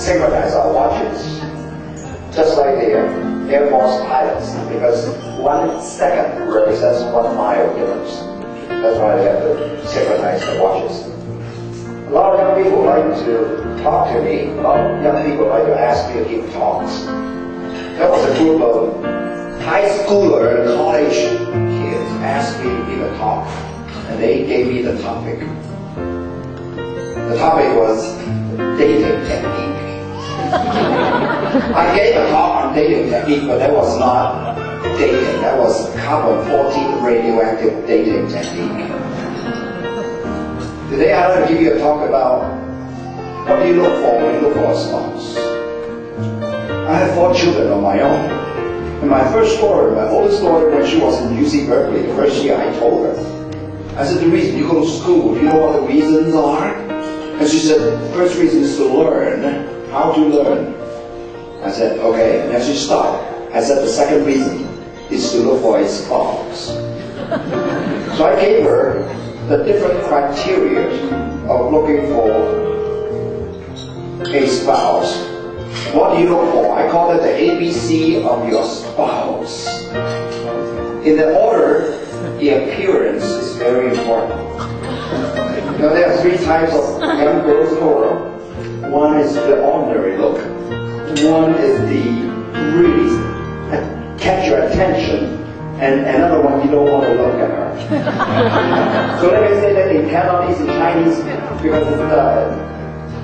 synchronize our watches, just like the Air Force pilots, because 1 second represents 1 mile difference. That's why they have to synchronize the watches. A lot of young people like to talk to me. A lot of young people like to ask me to give talks. There was a group of high schooler and college kids asked me to give a talk, and they gave me the topic. The topic was dating technique. I gave a talk on dating technique, but that was not dating. That was carbon-14 radioactive dating technique. Today I want to give you a talk about what do you look for when you look for a spouse. I have 4 children on my own. And my first daughter, my oldest daughter, when she was in UC Berkeley, the first year I told her, I said, the reason you go to school, do you know what the reasons are? And she said, the first reason is to learn. How to learn? I said, okay. And then she stopped. I said, the second reason is to look for a spouse. So I gave her the different criteria of looking for a spouse. What do you look for? I call it the ABC of your spouse. In the order, the appearance is very important. You know, there are 3 types of young girls in the world. One is the ordinary look. One is the really catch your attention. And another one, you don't want to look at her. So let me say that in Cantonese and Chinese, because it's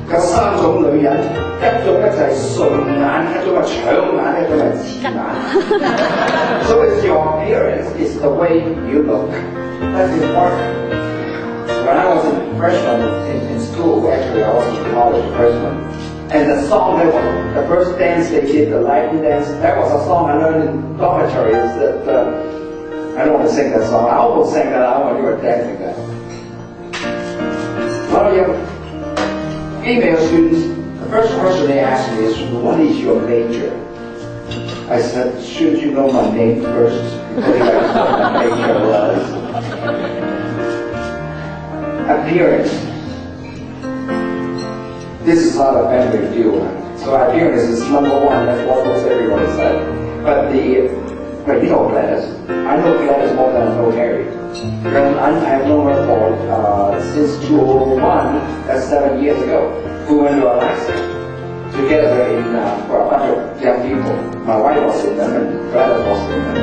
有3種女人，一種咧就係順眼，一種係搶眼，一種係刺眼。So it's your appearance, it's the way you look. That's important. When I was a freshman in school, actually I was in college freshman, and the song that was the first dance they did, the Latin dance, that was a song I learned in dormitories that I don't want to sing that song. I almost sang that out when you were dancing that. A lot of you female students, the first question they asked me is, what is your major? I said, shouldn't you know my name first? Because you guys know what my major was. Appearance. This is not a big deal. So appearance is number 1, that's what most everyone said. But you know Gladys. I know Gladys more than I know Harry. I have known her for since 2001, that's 7 years ago. We went to Alaska together for a bunch of young people. My wife was in them and Gladys was in them.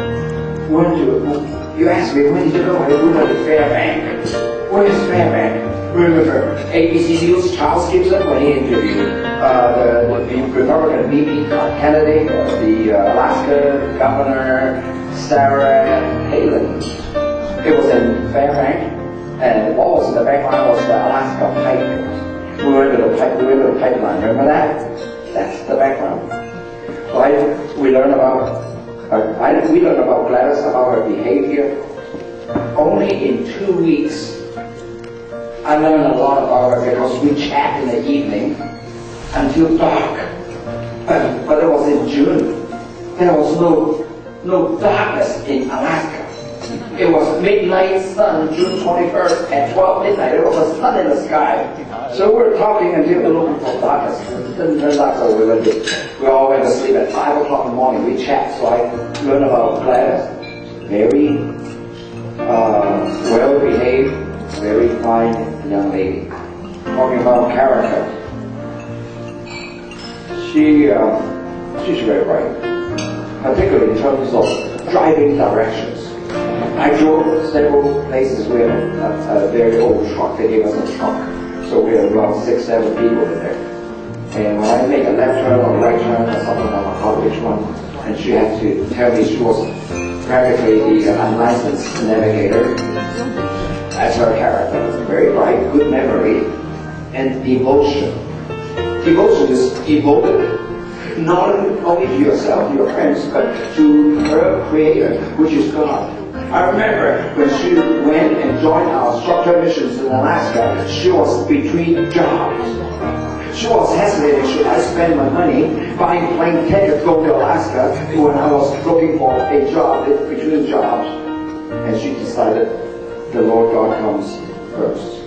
You asked me, when did you go? We went to Fairbanks. Where is Fairbanks? Remember ABC News, Charles Gibson, when he interviewed the Republican B.B. Kennedy, the Alaska Governor Sarah Palin. It was in Fairbanks, and what was in the background was the Alaska pipe. We went to the pipeline. Remember that? That's the background. We learned about Gladys, about her behavior. Only in 2 weeks, I learned a lot about her because we chat in the evening until dark. But it was in June. There was no darkness in Alaska. It was midnight sun, June 21st at 12 midnight. There was a sun in the sky. So we were talking until the looking for darkness. It didn't turn out so we all went to sleep at 5 o'clock in the morning. We chat. So I learned about Gladys. Very well-behaved, very fine young lady. Talking about character. She's very bright, particularly in terms of driving directions. I drove several places with a very old truck. They gave us a truck, so we had around 6-7 people in there. And when I make a left turn or a right turn or something, I don't know which one, and she had to tell me she was practically the unlicensed navigator. That's her character. Very bright, good memory, and devotion. Devotion is devoted not only to yourself, to your friends, but to her Creator, which is God. I remember when she went and joined our structured missions in Alaska, she was between jobs. She was hesitating, should I spend my money buying plane tickets to go to Alaska when I was looking for a job, between jobs. And she decided the Lord God comes first.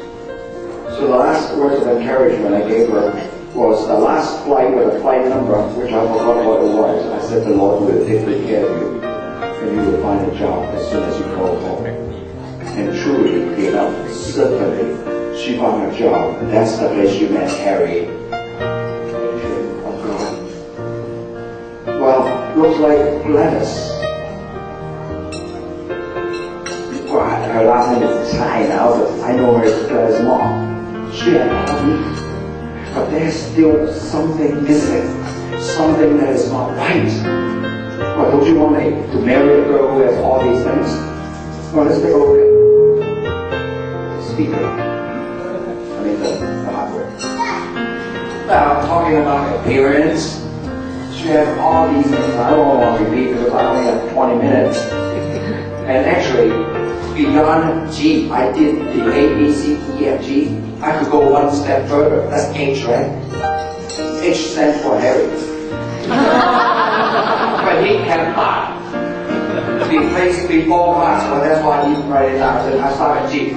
So the last words of encouragement I gave her was the last flight with a flight number, which I forgot what it was. I said the Lord will take good care of you, and you will find a job as soon as you go home. And truly, certainly, she found a job, and that's the place she met Harry. Oh God. Well, looks like Gladys. Well, her last name is Chai now, but I know her as Gladys' mom. She had money, but there's still something missing, something that is not right. Well, don't you want me to marry a girl who has all these things? Well, let's take a look at speaker. I mean the hardware. Now, talking about appearance, she has all these things. I don't want to repeat because I only have 20 minutes. And actually, beyond G, I did the A, B, C, E, F, G. I could go one step further. That's H, right? H stands for Harry. But he cannot be placed before class, so that's why he write it down. I start at G.